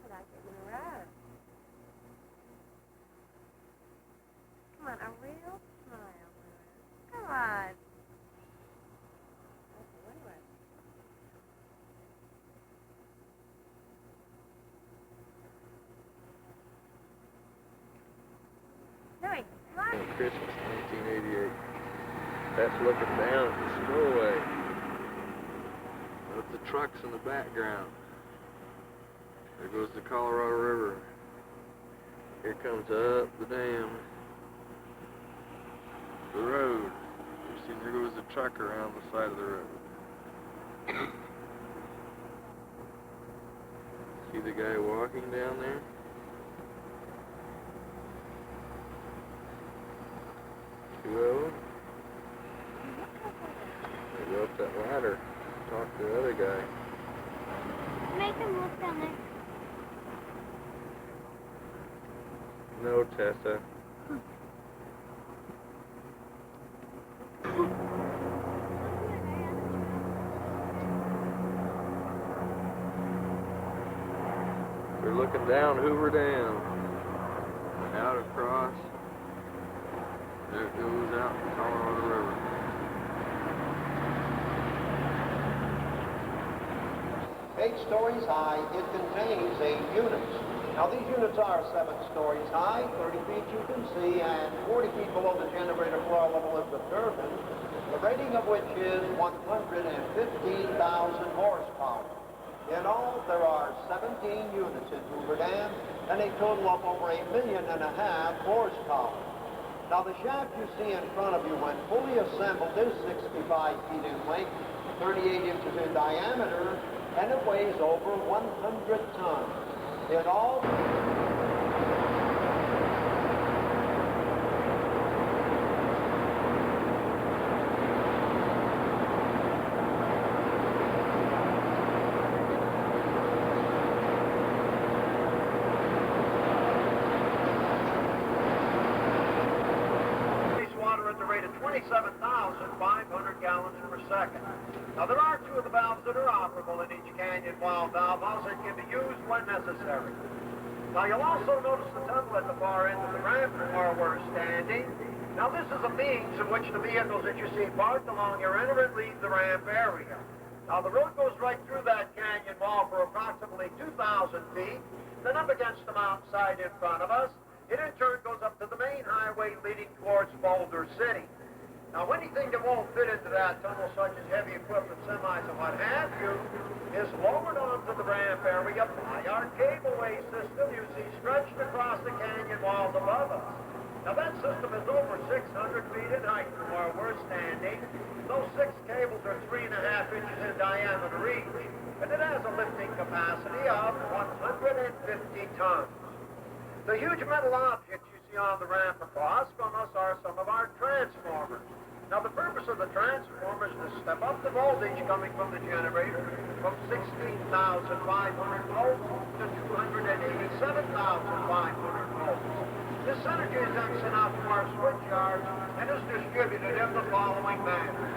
but I didn't run. Come on, a real smile, Lewis. Come on. Okay, Lewis. No, he's smiling. Christmas 1988. That's looking down at the spillway. With the trucks in the background. There goes the Colorado River. Here comes up the dam. The road. You see, there goes the truck around the side of the road. See the guy walking down there? Two of them. They go up that ladder. Talk to the other guy. Make him look down there. No, Tessa. They're looking down Hoover Dam. Out across. There it goes out the Colorado River. 8 stories high, it contains 8 units. Now these units are 7 stories high, 30 feet you can see, and 40 feet below the generator floor level is the turbine, the rating of which is 115,000 horsepower. In all, there are 17 units in Hoover Dam, and a total of over 1.5 million horsepower. Now the shaft you see in front of you, when fully assembled, is 65 feet in length, 38 inches in diameter, and it weighs over 100 tons. In all, wastewater at the rate of 27,500 gallons per second. Now, there are 2 of the valves that are operable in each canyon wall valve house and can be used when necessary. Now, you'll also notice the tunnel at the far end of the ramp where we're standing. Now, this is a means in which the vehicles that you see parked along here enter and leave the ramp area. Now, the road goes right through that canyon wall for approximately 2,000 feet, then up against the mountainside in front of us. It in turn goes up to the main highway leading towards Boulder City. Now, anything that won't fit into that tunnel, such as heavy equipment, semis, and what have you, is lowered onto the ramp area by our cableway system you see stretched across the canyon walls above us. Now, that system is over 600 feet in height from where we're standing. Those 6 cables are 3.5 inches in diameter each, and it has a lifting capacity of 150 tons. The huge metal objects you see on the ramp across from us are some of our transformers. Now, the purpose of the transformer is to step up the voltage coming from the generator from 16,500 volts to 287,500 volts. This energy is then sent out to our switch yards and is distributed in the following manner.